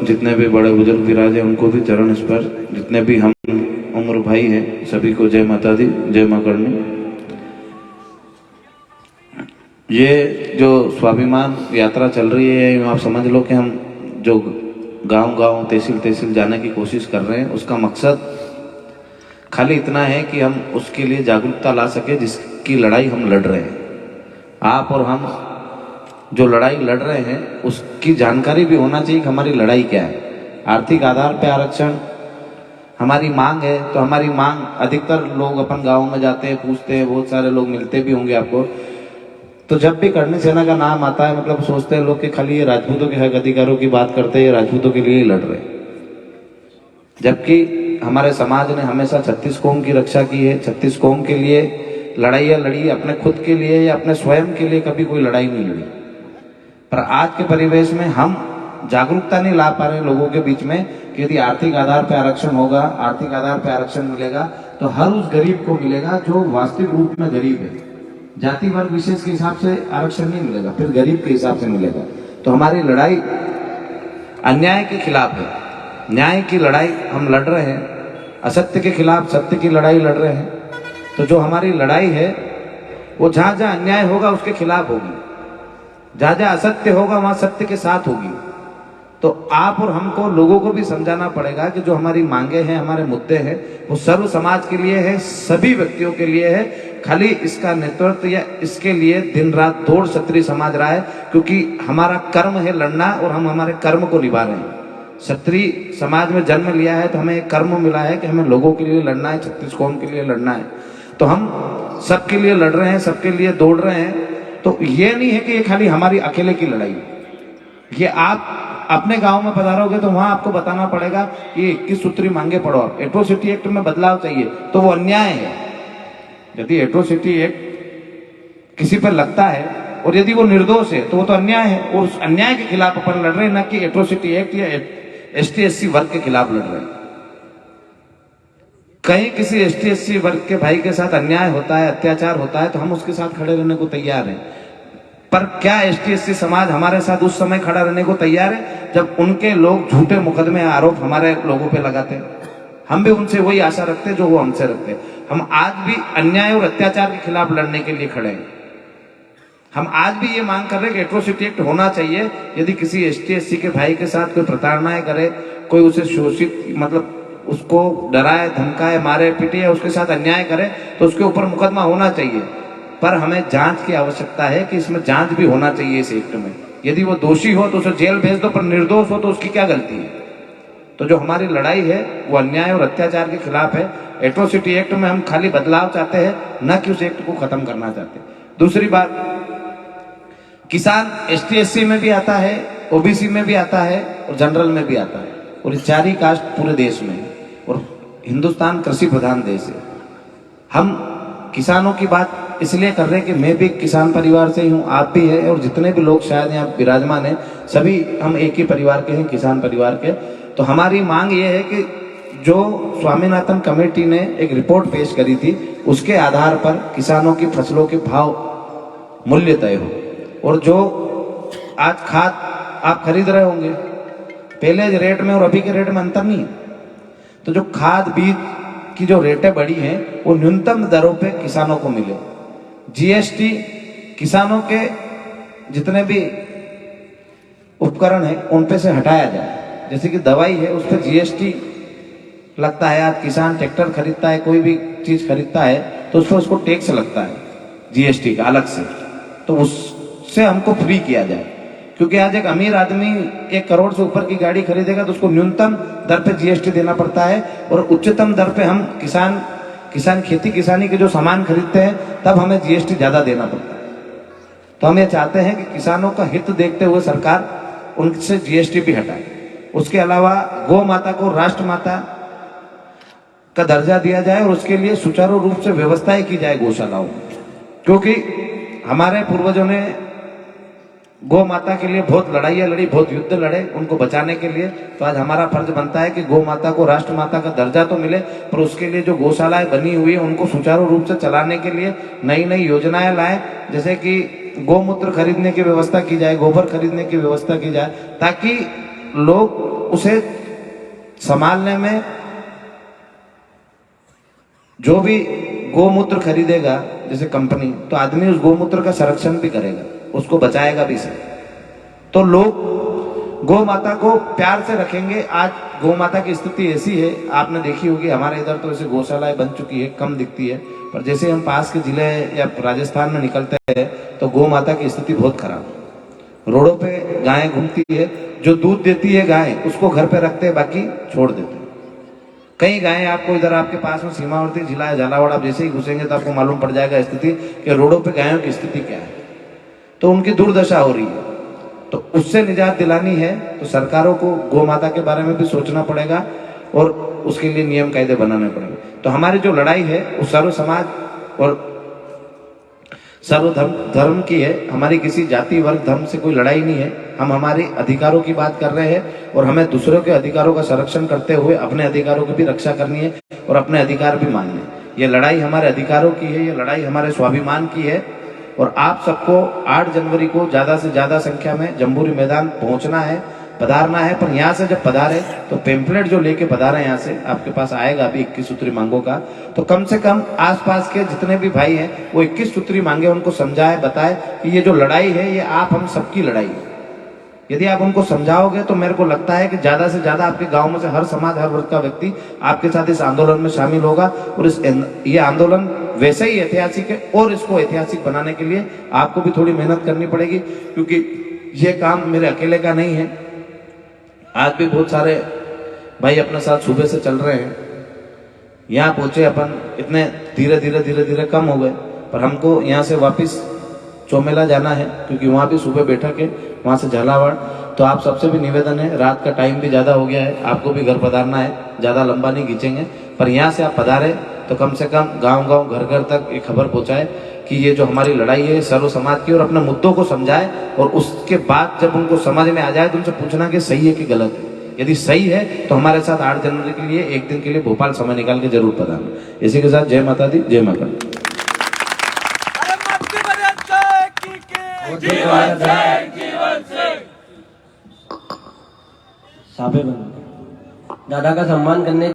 जितने भी बड़े बुजुर्ग विराज हैं उनको भी चरण स्पर्श, जितने भी हम उम्र भाई हैं सभी को जय माता दी, जय मां करनी। ये जो स्वाभिमान यात्रा चल रही है, आप समझ लो कि हम जो गांव-गांव तहसील जाने की कोशिश कर रहे हैं, उसका मकसद खाली इतना है कि हम उसके लिए जागरूकता ला सके जिसकी लड़ाई हम लड़ रहे हैं। आप और हम जो लड़ाई लड़ रहे हैं उसकी जानकारी भी होना चाहिए कि हमारी लड़ाई क्या है। आर्थिक आधार पर आरक्षण हमारी मांग है, तो हमारी मांग अधिकतर लोग अपन गाँव में जाते हैं, पूछते हैं, बहुत सारे लोग मिलते भी होंगे आपको। तो जब भी करणी सेना का नाम आता है, मतलब सोचते हैं लोग कि खाली ये राजपूतों के हक अधिकारों की बात करते हैं, राजपूतों के लिए ही लड़ रहे हैं। जबकि हमारे समाज ने हमेशा 36 कौम की रक्षा की है, 36 कौम के लिए लड़ाइयाँ लड़ी, अपने खुद के लिए या अपने स्वयं के लिए कभी कोई लड़ाई नहीं लड़ी। पर आज के परिवेश में हम जागरूकता नहीं ला पा रहे लोगों के बीच में कि यदि आर्थिक आधार पर आरक्षण होगा, आर्थिक आधार पर आरक्षण मिलेगा तो हर उस गरीब को मिलेगा जो वास्तविक रूप में गरीब है। जाति वर्ग विशेष के हिसाब से आरक्षण नहीं मिलेगा, फिर गरीब के हिसाब से मिलेगा। तो हमारी लड़ाई अन्याय के खिलाफ है, न्याय की लड़ाई हम लड़ रहे हैं, असत्य के खिलाफ सत्य की लड़ाई लड़ रहे हैं। तो जो हमारी लड़ाई है वो जहां जहां अन्याय होगा उसके खिलाफ होगी, जहां जहां असत्य होगा वहां सत्य के साथ होगी। तो आप और हमको लोगों को भी समझाना पड़ेगा कि जो हमारी मांगे हैं, हमारे मुद्दे हैं, वो सर्व समाज के लिए है, सभी व्यक्तियों के लिए है। खाली इसका नेतृत्व या इसके लिए दिन रात दौड़ क्षत्रिय समाज रहा है, क्योंकि हमारा कर्म है लड़ना और हम हमारे कर्म को निभा रहे हैं। क्षत्रिय समाज में जन्म लिया है तो हमें एक कर्म मिला है कि हमें लोगों के लिए लड़ना है, 36 कौम के लिए लड़ना है। तो हम सबके लिए लड़ रहे हैं, सबके लिए दौड़ रहे हैं। तो ये नहीं है कि ये खाली हमारी अकेले की लड़ाई है। ये आप अपने गांव में पधारोगे तो वहां आपको बताना पड़ेगा कि 21 सूत्री मांगे पढ़ो। आप एट्रोसिटी एक्ट में बदलाव चाहिए तो वो अन्याय है। यदि एट्रोसिटी एक्ट किसी पर लगता है और यदि वो निर्दोष है तो वो तो अन्याय है, और उस अन्याय के खिलाफ अपन लड़ रहे हैं, न कि एट्रोसिटी एक्ट या ST SC वर्ग के खिलाफ लड़ रहे हैं। कहीं किसी ST SC वर्ग के भाई के साथ अन्याय होता है, अत्याचार होता है, तो हम उसके साथ खड़े रहने को तैयार हैं। पर क्या ST SC समाज हमारे साथ उस समय खड़ा रहने को तैयार है जब उनके लोग झूठे मुकदमे आरोप हमारे लोगों पे लगाते हैं? हम भी उनसे वही आशा रखते हैं जो वो हमसे रखते हैं। हम आज भी अन्याय और अत्याचार के खिलाफ लड़ने के लिए खड़े हैं। हम आज भी ये मांग कर रहे हैं कि एट्रोसिटी एक्ट होना चाहिए। यदि किसी ST SC के भाई के साथ कोई प्रताड़नाएं करे, कोई उसे शोषित मतलब उसको डराए धमकाए मारे पीटे या उसके साथ अन्याय करे तो उसके ऊपर मुकदमा होना चाहिए। पर हमें जांच की आवश्यकता है कि इसमें जांच भी होना चाहिए इस एक्ट में। यदि वो दोषी हो तो उसे जेल भेज दो, पर निर्दोष हो तो उसकी क्या गलती है? तो जो हमारी लड़ाई है वो अन्याय और अत्याचार के खिलाफ है। एट्रोसिटी एक्ट में हम खाली बदलाव चाहते हैं, न कि उस एक्ट को खत्म करना चाहते। दूसरी बात, किसान ST SC में भी आता है, OBC में भी आता है और जनरल में भी आता है, और ये चार ही कास्ट पूरे देश में है। और हिंदुस्तान कृषि प्रधान देश है। हम किसानों की बात इसलिए कर रहे हैं कि मैं भी किसान परिवार से ही हूँ, आप भी है, और जितने भी लोग शायद यहाँ विराजमान हैं सभी हम एक ही परिवार के हैं, किसान परिवार के। तो हमारी मांग ये है कि जो स्वामीनाथन कमेटी ने एक रिपोर्ट पेश करी थी उसके आधार पर किसानों की फसलों के भाव मूल्य तय हो। और जो आज खाद आप खरीद रहे होंगे, पहले रेट में और अभी के रेट में अंतर नहीं है। तो जो खाद बीज की जो रेटें बढ़ी हैं वो न्यूनतम दरों पे किसानों को मिले। GST किसानों के जितने भी उपकरण है उन पे से हटाया जाए। जैसे कि दवाई है उस पर GST लगता है। आज किसान ट्रैक्टर खरीदता है, कोई भी चीज खरीदता है तो उस पर उसको टैक्स लगता है GST का अलग से, तो उससे हमको फ्री किया जाए। क्योंकि आज एक अमीर आदमी 1 करोड़ से ऊपर की गाड़ी खरीदेगा तो उसको न्यूनतम दर पे GST देना पड़ता है, और उच्चतम दर पे हम किसान खेती किसानी के जो सामान खरीदते हैं तब हमें GST ज्यादा देना पड़ता है। तो हम ये चाहते हैं कि किसानों का हित देखते हुए सरकार उनसे GST भी हटाए। उसके अलावा गौ माता को राष्ट्र माता का दर्जा दिया जाए और उसके लिए सुचारू रूप से व्यवस्थाएं की जाए गौशालाओं में। क्योंकि हमारे पूर्वजों ने गौ माता के लिए बहुत लड़ाइयाँ लड़ी, बहुत युद्ध लड़े उनको बचाने के लिए। तो आज हमारा फर्ज बनता है कि गौ माता को राष्ट्र माता का दर्जा तो मिले, पर उसके लिए जो गौशालाएं बनी हुई है उनको सुचारू रूप से चलाने के लिए नई नई योजनाएं लाएं। जैसे कि गौमूत्र खरीदने की व्यवस्था की जाए, गोबर खरीदने की व्यवस्था की जाए, ताकि लोग उसे संभालने में, जो भी गोमूत्र खरीदेगा जैसे कंपनी, तो आदमी उस गोमूत्र का संरक्षण भी करेगा, उसको बचाएगा भी सही। तो लोग गौ माता को प्यार से रखेंगे। आज गौ माता की स्थिति ऐसी है, आपने देखी होगी, हमारे इधर तो ऐसे गौशालाएं बन चुकी है, कम दिखती है, पर जैसे हम पास के जिले या राजस्थान में निकलते हैं तो गौ माता की स्थिति बहुत खराब है। रोडों पे गायें घूमती है, जो दूध देती है गाय उसको घर पे रखते हैं, बाकी छोड़ देते हैं। कई गायें आपको इधर आपके पास में सीमावर्ती जिला है झालावाड़, आप जैसे ही घुसेंगे तो आपको मालूम पड़ जाएगा स्थिति कि रोडों पे गायों की स्थिति क्या है। तो उनकी दुर्दशा हो रही है, तो उससे निजात दिलानी है तो सरकारों को गौ माता के बारे में भी सोचना पड़ेगा और उसके लिए नियम कायदे बनाने पड़ेंगे। तो हमारी जो लड़ाई है वो सर्व समाज और सर्व धर्म की है। हमारी किसी जाति वर्ग धर्म से कोई लड़ाई नहीं है। हम हमारे अधिकारों की बात कर रहे हैं और हमें दूसरों के अधिकारों का संरक्षण करते हुए अपने अधिकारों की भी रक्षा करनी है और अपने अधिकार भी मानने। ये लड़ाई हमारे अधिकारों की है, ये लड़ाई हमारे स्वाभिमान की है। और आप सबको 8 जनवरी को ज्यादा से ज्यादा संख्या में जम्बूरी मैदान पहुंचना है, पधारना है। पर यहाँ से जब पधारे तो पेम्पलेट जो लेके पधारे यहाँ से आपके पास आएगा अभी 21 सूत्री मांगों का, तो कम से कम आसपास के जितने भी भाई हैं वो 21 सूत्री मांगे उनको समझाए, बताए कि ये जो लड़ाई है ये आप हम सबकी लड़ाई है। यदि आप उनको समझाओगे तो मेरे को लगता है कि ज्यादा से ज्यादा आपके गांव में से हर समाज हर वर्ग का व्यक्ति आपके साथ इस आंदोलन में शामिल होगा। और ये आंदोलन वैसे ही ऐतिहासिक है और इसको ऐतिहासिक बनाने के लिए आपको भी थोड़ी मेहनत करनी पड़ेगी, क्योंकि ये काम मेरे अकेले का नहीं है। आज भी बहुत सारे भाई अपने साथ सुबह से चल रहे हैं, यहाँ पहुंचे अपन, इतने धीरे धीरे कम हो गए, पर हमको यहाँ से वापस चौमेला जाना है क्योंकि वहाँ भी सुबह बैठक है, वहाँ से झालावाड़। तो आप सबसे भी निवेदन है, रात का टाइम भी ज़्यादा हो गया है, आपको भी घर पधारना है, ज़्यादा लंबा नहीं खींचेंगे, पर यहाँ से आप पधारे तो कम से कम गांव घर घर तक एक खबर पहुँचाए कि ये जो हमारी लड़ाई है सर्व समाज की, और अपने मुद्दों को समझाए। और उसके बाद जब उनको समझ में आ जाए तो उनसे पूछना कि सही है कि गलत है। यदि सही है तो हमारे साथ 8 जनवरी के लिए एक दिन के लिए भोपाल समय निकाल के जरूर पधारना। इसी के साथ जय माता दी, जय माता दी। दादा का सम्मान करने